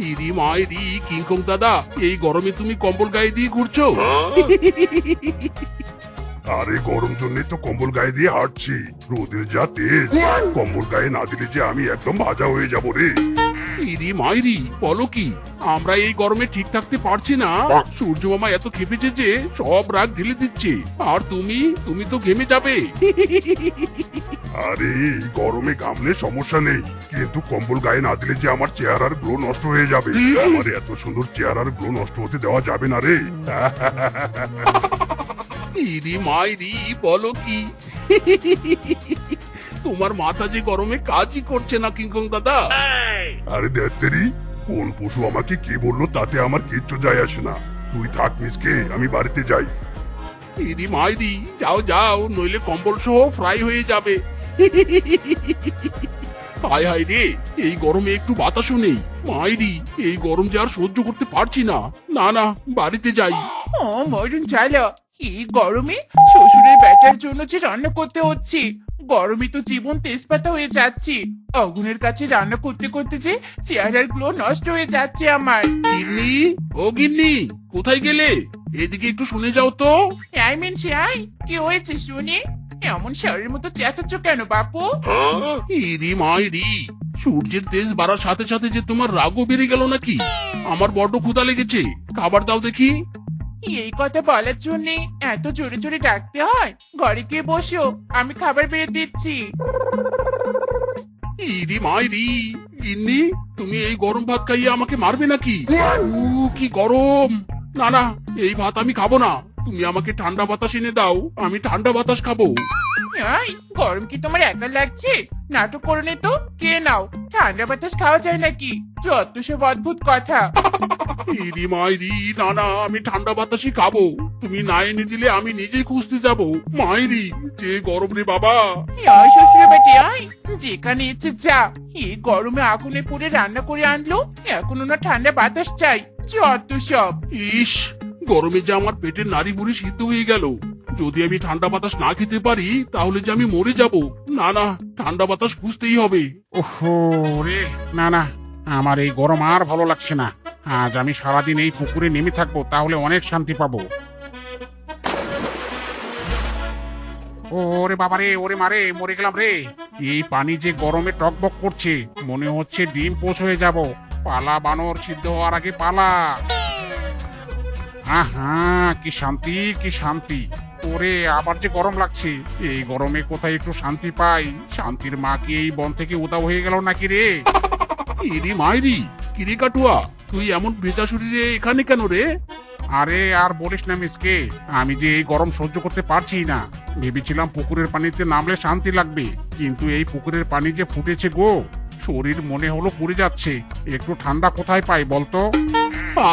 ইরি মাইরি কিংকং দাদা, এই গরমে তুমি কম্বল গায়ে দিয়ে ঘুরছো? আরে গরম জন্য তো কম্বল গায়ে দিয়ে হাঁটছি, রোদের যা তেজ, কম্বল গায়ে না দিলে যে আমি একদম ভাজা হয়ে যাবো রে। ইরি মাইরি বলো কি, আমরা এই গরমে ঠিক থাকতে পারছি না। সূর্য মামা এত খেপেছে যে সব রাগ ঢেলে দিচ্ছে, আর তুমি তুমি তো ঘেমে যাবে। আরে এই গরমে ঘামলে সমস্যা নেই, কিন্তু কম্বল গায়ে না দিলে যে আমার চেহারার গ্লো নষ্ট হয়ে যাবে। আমার এত সুন্দর চেহারার গ্লো নষ্ট হতে দেওয়া যাবে না রে। ইরি মাইরি বলো কি, তোমার মাথা যে গরমে কাজই করছে না কিংকং দাদা। আরে দেরি, কোন পশু আমাকে কি বললো তাতে আমার কিচ্ছু যায় আসে না। তুই থাক মিসকে, আমি বাড়িতে যাই। ইরি মাইরি যাও যাও, নইলে কম্বল সহ ফ্রাই হয়ে যাবে। হায় হায় রে, এই গরমে একটু বাতাসও নেই। মাইরি, এই গরম যে আর সহ্য করতে পারছি না। না না, বাড়িতে যাই। ও মরুন চালা, এই গরমে শ্বশুরের ব্যাটার জন্য যে রান্না করতে হচ্ছে। গরমে তো জীবন তেজপাতা হয়ে যাচ্ছে। আগুনের কাছে রান্না করতে করতে যে চেহারার গ্লো নষ্ট হয়ে যাচ্ছে আমার। গিন্নি, ও গিন্নি, কোথায় গেলে? এদিকে একটু শুনে যাও তো। আই মিন আই, কি হয়েছে শুনি? এমন শরীরের মতো চেঁচাচ্ছ কেন বাপু? ইরি মাইরি, সূর্যের তেজ বাড়ার সাথে সাথে যে তোমার রাগও বেড়ে গেল নাকি? আমার বড্ড ক্ষুধা লেগেছে, খাবার দাও দেখি। এই কথা বলার জন্য এত জোরে জোরে ডাকতে হয়? ঘরে গিয়ে বসো, আমি খাবার বেড়ে দিচ্ছি। ইরি মাইরি, গিন্নি, তুমি এই গরম ভাত খাইয়ে আমাকে মারবে নাকি? কি গরম! না না, এই ভাত আমি খাবো না। তুমি আমাকে ঠান্ডা বাতাস এনে দাও, আমি ঠান্ডা বাতাস খাবো। এই, গরম কি তোমার একা লাগছে? নাটক করো নি তো, কে নাও। ঠান্ডা বাতাস খাওয়া যায় নাকি? যত সব অদ্ভুত কথা। ইরি মাইরি, না না, আমি ঠান্ডা বাতাসই খাবো। তুমি না এনে দিলে আমি নিজেই খুঁজতে যাবো। মাইরি, যে গরম রে বাবা। এই শ্বশুর বেটি, আয় যেখানে ইচ্ছে যা। এই গরমে আগুনে পুড়ে রান্না করে আনলো, এখন ওনার ঠান্ডা বাতাস চাই। যত সব। ইস, গরমে যে আমার পেটের নাড়ি বুড়ি সিদ্ধ হয়ে গেল। যদি আমি ঠান্ডা বাতাস না খেতে পারি তাহলে যে আমি মরে যাব। না না, ঠান্ডা বাতাস খুঁজতেই হবে। ওহো রে, না না, আমার এই গরম আর ভালো লাগছে না। আজ আমি সারাদিন এই পুকুরে নেমে থাকবো, তাহলে অনেক শান্তি পাবো। ওরে বাবা রে, ওরে মারে, মরে গেলাম রে। এই পানি যে গরমে টকবক করছে, মনে হচ্ছে ডিম পোষ হয়ে যাব। পালা বানর, সিদ্ধ হওয়ার আগে পালা। আহা, কি শান্তি, কি শান্তি। ওরে, আবার যে গরম লাগছে। এই গরমে কোথায় একটু শান্তি পাই? শান্তির মা কি এই বন থেকে উধাও হয়ে গেল নাকি রে? ইরি মাইরি, কিরে কাটুয়া, তুই এমন ভেজা শরীরে এখানে কেন রে? আরে আর বলিস না মিসকে, আমি যে এই গরম সহ্য করতে পারছি না। ভেবেছিলাম পুকুরের পানিতে নামলে শান্তি লাগবে, কিন্তু এই পুকুরের পানি যে ফুটেছে গো, শরীর মনে হলো পুড়ে যাচ্ছে। একটু ঠান্ডা কোথায় পাই বলতো?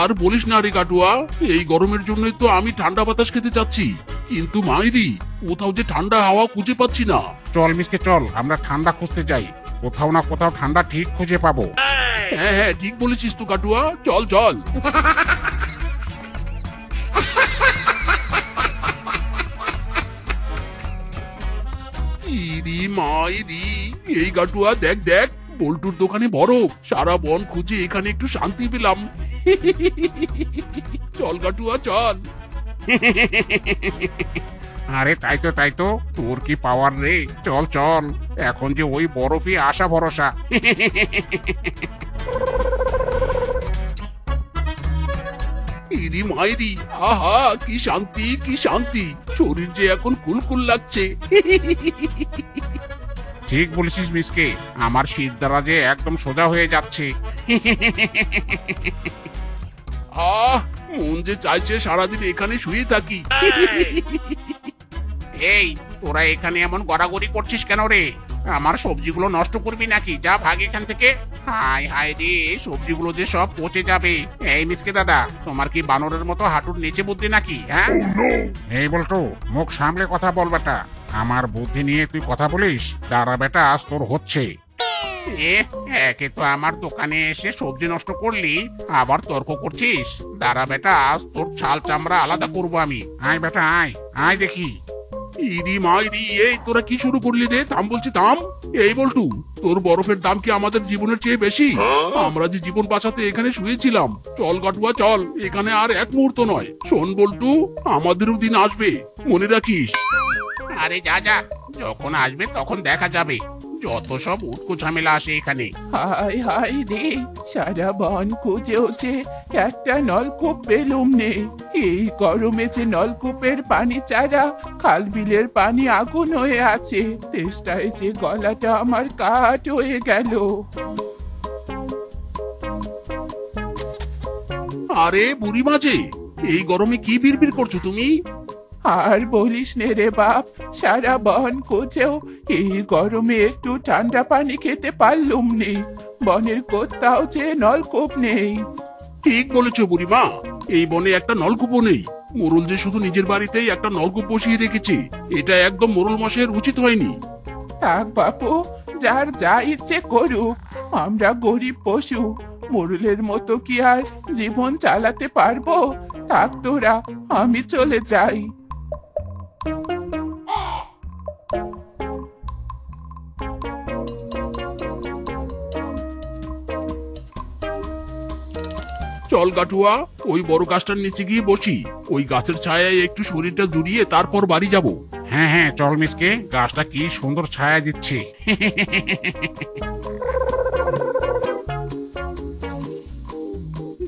আর বলিস না রে কাটুয়া, এই গরমের জন্যই তো আমি ঠান্ডা বাতাস খেতে চাচ্ছি, কিন্তু মাইরি, কোথাও যে ঠান্ডা হাওয়া খুঁজে পাচ্ছি না। চল মিসকে, চল আমরা ঠান্ডা খুঁজতে যাই। কোথাও না কোথাও ঠান্ডা ঠিক খুঁজে পাবো। হ্যাঁ হ্যাঁ, ঠিক বলেছিস তো কাটুয়া, চল চল। ইরি মাইরি, এই কাটুয়া দেখ দেখ, বল্টুর দোকানে বরফ। সারা বন খুঁজে এখানে একটু শান্তি পেলাম। চল কাটুয়া চল। আরে তাই তো, তাই তো, তোর কি পাওয়ার রে। চল চল, এখন যে ওই বরফই আশা ভরসা। ইরি মাইরি, আহা কি শান্তি, কি শান্তি। শরীর যে এখন কুলকুল লাগছে। ঠিক বলেছিস মিসকে, আমার শীত দ্বারা যে একদম সোজা হয়ে যাচ্ছে। আহ, মন যে চাইছে সারাদিন এখানে শুয়ে থাকি। এই, তোরা এখানে এমন গড়াগড়ি করছিস কেন রে? আমার সবজিগুলো নষ্ট করবি নাকি? যা ভাগ এখান থেকে। হায় হায় রে, সবজিগুলো যে সব পচে যাবে। এই মিসকে দাদা, তোমার কি বানরের মতো হাঁটুর নিচে বুদ্ধি নাকি? হ্যাঁ, এই বলতো, মুখ সামলে কথা বল বেটা। আমার বুদ্ধি নিয়ে তুই কথা বলিস? দাঁড়া বেটা, আজ তোর হচ্ছে। একে তো আমার দোকানে এসে সবজি নষ্ট করলি, আবার তর্ক করছিস। দাঁড়া বেটা, আজ তোর ছাল চামড়া আলাদা করবো আমি। আয় বেটা, আয় আয় দেখি। ইরি মাইরি, এই তোরা কি শুরু করলি রে? থাম বলছি, থাম। এই বল্টু, তোর বরফের দাম কি আমাদের জীবনের চেয়ে বেশি? আমরা যে জীবন বাঁচাতে এখানে শুয়েছিলাম। চল গাটুয়া চল, এখানে আর এক মুহূর্ত নয়। শোন বল্টু, আমাদেরও দিন আসবে, মনে রাখিস। আরে যা যা, যখন আসবে তখন দেখা যাবে। যত সব উটকো ঝামেলা আসে এখানে। হাই হাই রে, সারা বন খুঁজেও যে একটা নলকূপ পেলুম নে। এই গরমে যে নলকূপের পানি ছাড়া খাল বিলের পানি আগুন হয়ে আছে, তেষ্টায় যে গলাটা আমার কাঠ হয়ে গেল। আরে বুড়ি মাঝে, এই গরমে কি বিড়বিড় করছো তুমি? আর বলিস নে রে বাপ, সারা বন খুঁজেও এই গরমে একটু ঠান্ডা পানি খেতে পারলুম নে। বনের কোথাও যে নলকূপ নেই। ঠিক বলেছো বুড়িমা, এই বনে একটা নলকূপও নেই। মোরল যে শুধু নিজের বাড়িতেই একটা নলকূপ বসিয়ে রেখেছে, এটা একদম মোরল মশাইয়ের উচিত হয়নি। থাক বাপু, যার যা ইচ্ছে করুক, আমরা গরিব পশু, মোরলের মতো কি আর জীবন চালাতে পারবো? থাক তোরা, আমি চলে যাই। চল গাটুয়া, ওই বড় গাছটার নিচে গিয়ে বসি। ওই গাছের ছায়ায় একটু শরীরটা জুড়িয়ে তারপর বাড়ি যাব। হ্যাঁ হ্যাঁ, চল মিসকে, গাছটা কি সুন্দর ছায়া দিচ্ছে।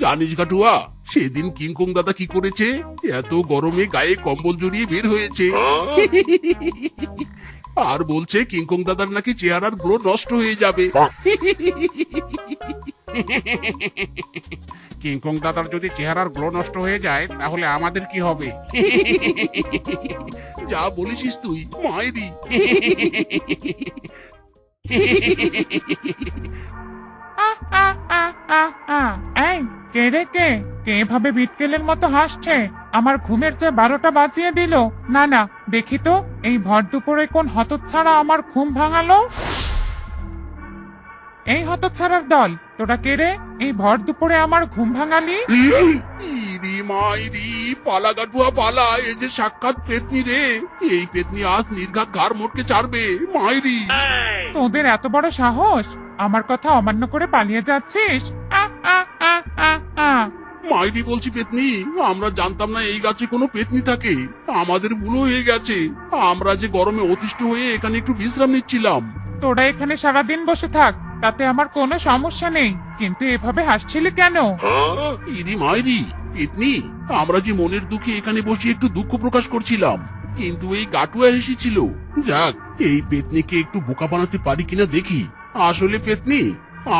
জানিস গাটুয়া, সেদিন কিংকং দাদা কি করেছে? এত গরমে গায়ে কম্বল জড়িয়ে বের হয়েছে। আর বলছে কিংকং দাদার নাকি চেহারার গ্লো নষ্ট হয়ে যাবে। কিংকং দাদার যদি চেহারার গ্লো নষ্ট হয়ে যায়, তাহলে আমাদের কি হবে? যা বলিস তুই, মায়েরি। এই কে রে কে কে এভাবে বিটকেলের মতো হাসছে? আমার ঘুমের যে 12টা বাজিয়ে দিল। না না, দেখি তো এই ভর দুপুরে কোন হতচ্ছাড়া আমার ঘুম ভাঙালো। এই হতচ্ছাড়ার দল, তোরা কে রে? এই ভর দুপুরে আমার ঘুম ভাঙালি? ইরি মাইরি, পালা গাটুয়া পালা, এই যে সাক্ষাৎ পেতনি রে। এই পেতনি আজ নির্ঘাত ঘাড় মোটকে ছাড়বে, মাইরি। তোদের এত বড় সাহস, আমার কথা অমান্য করে পালিয়ে যাচ্ছিস? আ আ আ আ আ মাইরি বলছি পেতনি, আমরা জানতাম না এই গাছে কোনো পেতনি থাকে। আমাদের ভুল হয়ে গেছে। আমরা যে গরমে অতিষ্ঠ হয়ে এখানে একটু বিশ্রাম নিচ্ছিলাম। তোরা এখানে সারাদিন বসে থাক, তাতে আমার কোনো সমস্যা নেই, কিন্তু এভাবে হাসছিলি কেন? ইরি মাইরি, পেতনি, আমরা যে মনের দুঃখে এখানে বসে একটু দুঃখ প্রকাশ করছিলাম, কিন্তু এই গাটুয়া হেসেছিল। যাক, এই পেতনিকে একটু বোকা বানাতে পারি কিনা দেখি। আসলে পেতনি,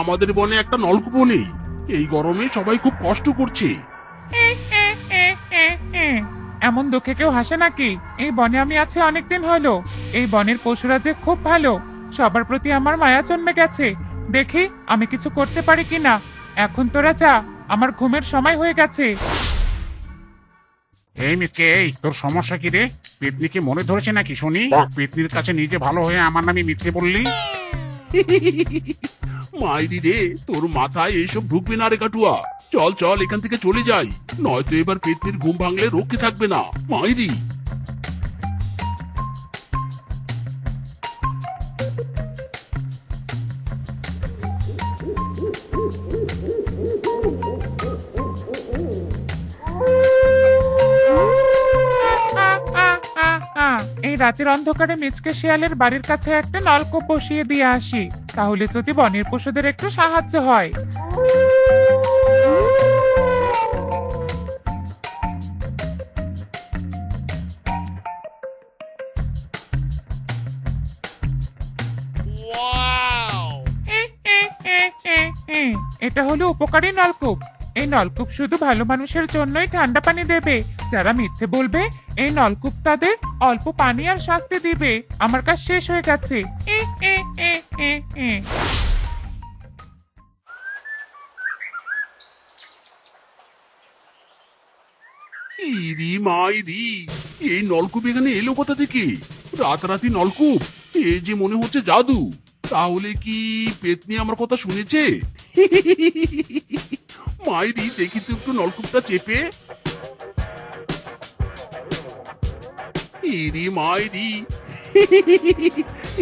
আমাদের বনে একটা নলকূপও নেই। এই গরমে সবাই খুব কষ্ট করছে। এমন দুঃখে কেউ হাসে নাকি? এই বনে আমি আছি অনেকদিন হলো। এই বনের পশুরা যে খুব ভালো, সবার প্রতি আমার মায়া জন্মে গেছে। দেখি আমি কিছু করতে পারি কিনা। এখন তোরা যা, আমার ঘুমের সময় হয়ে গেছে। এই মিসকে, এই তোর সমস্যা কি রে? পেতনিকে মনে ধরেছে নাকি শুনি? পেতনির কাছে নিজে ভালো হয়ে আমার নামে মিথ্যে বললি। মাইরি রে, তোর মাথায় এইসব ঢুকবে না রে কাটুয়া। চল চল, এখান থেকে চলে যাই, নয়তো এবার পেতনির ঘুম ভাঙলে রক্ষে থাকবে না, মাইরি। এই রাতের অন্ধকারে মিচকে শিয়ালের বাড়ির কাছে একটা নলকূপ বসিয়ে দিয়ে আসি, তাহলে যদি বনের পশুদের একটু সাহায্য হয়। এটা হলো উপকারী নলকূপ। এই নলকূপ শুধু ভালো মানুষের জন্যই ঠান্ডা পানি দেবে। যারা মিথ্যে বলবে, এই নলকূপ তাদের অল্প পানি আর শাস্তি দিবে। আমার কাজ শেষ হয়ে গেছে। ইরি মাইরি, এই নলকূপ এখানে এলো কোথা থেকে? রাতারাতি নলকূপ, এই যে মনে হচ্ছে জাদু। তাহলে কি পেতনি আমার কথা শুনেছে? মাইরি, দেখি তো একটু নলকূপটা চেপে। ইরি মাইরি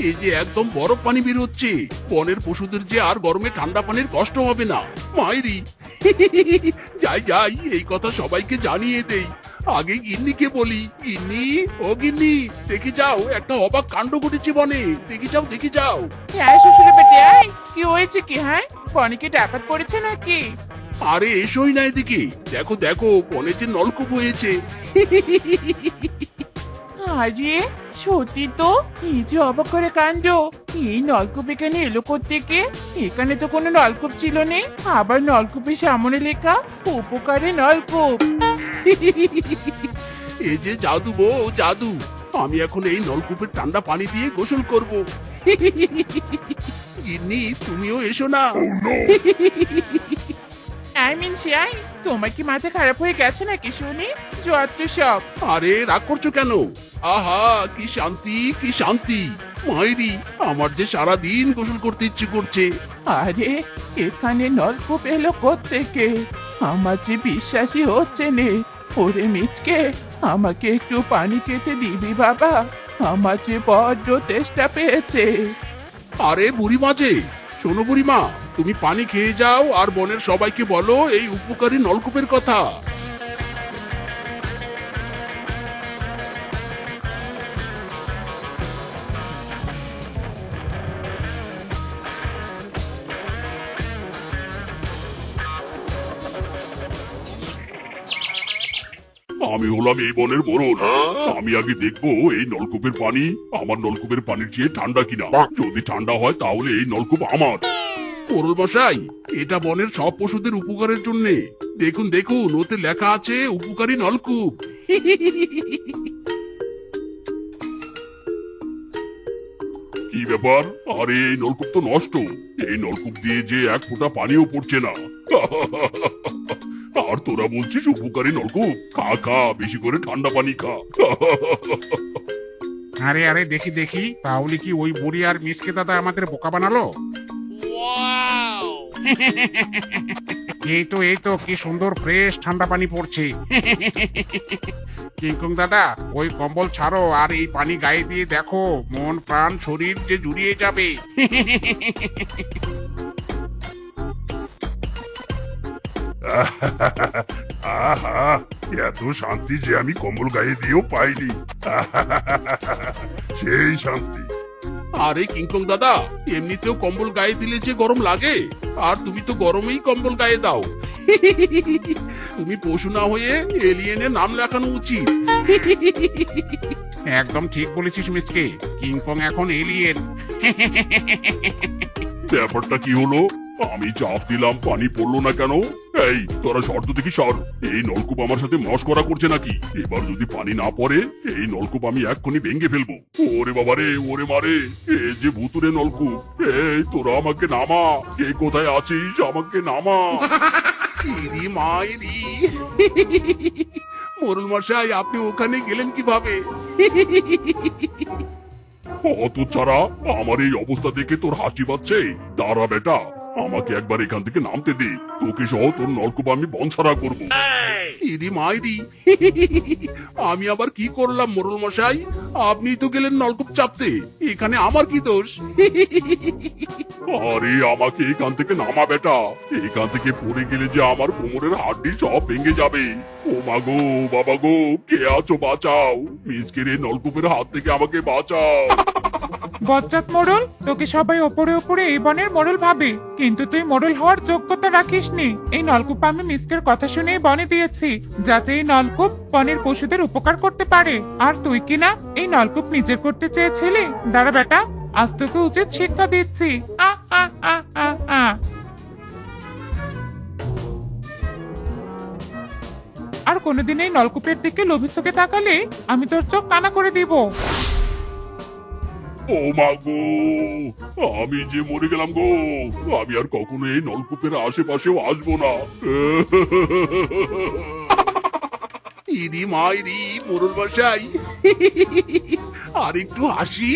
এই যে একদম বরফ পানি বের হচ্ছে, বনের পশুদের যে আর গরমে ঠান্ডা পানির কষ্ট হবে না। মাইরি যাই যাই, এই কথা সবাইকে জানিয়ে দেই। আগে গিন্নিকে বলি, গিন্নি ও গিন্নি, দেখে যাও একটা অবাক কাণ্ড ঘটেছে বনে, দেখে যাও দেখে যাও। হ্যাঁ শ্বশুরের বেটে আয়, কি হয়েছে কি? হ্যাঁ বনে কি ডাকাত পড়েছে নাকি? আরে এসোই না এদিকে, দেখো দেখো বনে যে নলকূপ হয়েছে। আরে সত্যি তো, এই যে অবাক করে কাণ্ড। এই নলকূপ এখানে এলো কোত্থেকে? এখানে তো কোনো নলকূপ ছিল না। আবার নলকূপের সামনে লেখা উপকারী নলকূপ। এই যে জাদু বউ জাদু, আমি এখন এই নলকূপের ঠান্ডা পানি দিয়ে গোসল করব। গিন্নি তুমিও এসো না। আই মিন আই, তোমার কি মাথা খারাপ হয়ে গেছে নাকি শুনি? যত সব। আরে রাগ করছো কেন? আহা কি শান্তি কি শান্তি। মাইরি আমার যে সারাদিন গোসল করতে ইচ্ছে করছে। আরে এখানে নলকূপ এলো কোত্থেকে? আমার যে বিশ্বাসই হচ্ছে নে। ওরে মিচকে, আমাকে একটু পানি খেতে দিবি বাবা? আমার যে বড্ড তেষ্টা পেয়েছে। আরে বুড়িমা যে, শোনো বুড়িমা, তুমি পানি খেয়ে যাও আর বনের সবাইকে বলো এই উপকারী নলকূপের কথা। আমি হলাম এই বনের মোড়ল। আমি আগে দেখবো এই নলকূপের পানি আমার নলকূপের পানির চেয়ে ঠান্ডা কিনা। যদি ঠান্ডা হয় তাহলে এই নলকূপ আমার। মোড়ল মশাই, এটা বনের সব পশুদের উপকারের জন্য। দেখুন দেখুন, ওতে লেখা আছে উপকারী নলকূপ। কি ব্যাপার? আরে এই নলকূপ তো নষ্ট। এই নলকূপ দিয়ে যে এক ফোঁটা পানিও পড়ছে না। আর তোরা বলছিস উপকারী নলকূপ? খা খা, বেশি করে ঠান্ডা পানি খা। আরে আরে দেখি দেখি, তাহলে কি ওই বুড়ি আর মিসকে দাদা আমাদের বোকা বানালো? এই তো কি সুন্দর ফ্রেশ ঠান্ডা পানি পড়ছে। কিংকং দাদা, ওই কম্বল ছাড়ো আর এই পানি গায়ে দিয়ে দেখো, মন প্রাণ শরীর যে জুড়িয়ে যাবে। আহা, এত শান্তি যে আমি কম্বল গায়ে দিয়েও পাইনি। সেই শান্তি। আরে কিংকং দাদা, এমনিতেও কম্বল গায়ে দিলে যে গরম লাগে, আর তুমি তো গরমেই কম্বল গায়ে দাও। তুমি পশু না হয়ে এলিয়েনের নাম লেখানো উচিত। একদম ঠিক বলেছিস মিসকে, কিংকং এখন এলিয়েন। ব্যাপারটা কি হলো? আমি চাপ দিলাম, পানি পড়লো না কেন? এই তোরা শর্ত দেখি সর। এই নলকূপ আমার সাথে মশকরা করছে নাকি? এবার যদি পানি না পড়ে এই নলকূপ আমি এক্ষুনি ভেঙে ফেলবো। ওরে বাবারে, ওরে মারে, এই যে ভুতুরে নলকূপ। এই তোরা আমাকে নামা, কে কোথায় আছিস আমাকে নামা। ইরি মাইরি, মোড়ল মশাই আপনি ওখানে গেলেন কিভাবে? অত ছাড়া আমার এই অবস্থা দেখে তোর হাসি পাচ্ছে? দাঁড়া বেটা, আমাকে একবার এখান থেকে নামতে দে, তোকে সহ তোর নলকূপ আমি বনছাড়া করবো। ইরি মাইরি, আমি আবার কি করলাম মোড়ল মশাই? আপনি তো গেলেন নলকূপ চাপতে, এখানে আমার কি দোষ? আরে আমাকে এখান থেকে নামা বেটা, এখান থেকে পড়ে গেলে যে আমার কোমরের হাড্ডি সব ভেঙে যাবে। ও মা গো, বাবা গো, কে আছো বাঁচাও, মিসকের এই নলকূপের হাত থেকে আমাকে বাঁচাও। বজ্জাত মোড়ল, তোকে সবাই ওপরে ওপরে এই বনের মোড়ল ভাবে, কিন্তু তুই মোড়ল হওয়ার যোগ্যতা রাখিসনি। এই নলকূপ আমি মিসকের কথা শুনে বনে দিয়েছি, যাতে এই নলকূপ বনের পশুদের উপকার করতে পারে। আর তুই কিনা এই নলকূপ নিজের করতে চেয়েছিলি। দাঁড়া বেটা, আজ তোকে উচিত শিক্ষা দিচ্ছি। আ আ আ আ আ আর কোনোদিন এই নলকূপের দিকে লোভী চোখে তাকালে আমি তোর চোখ কানা করে দিব। ও মা গো, আমি যে মরে গেলাম গো, আমি আর কখনো এই নলকূপের আশেপাশেও আসবো না। ইরি মাইরি, মোড়ল মশাই আর একটু হাসি।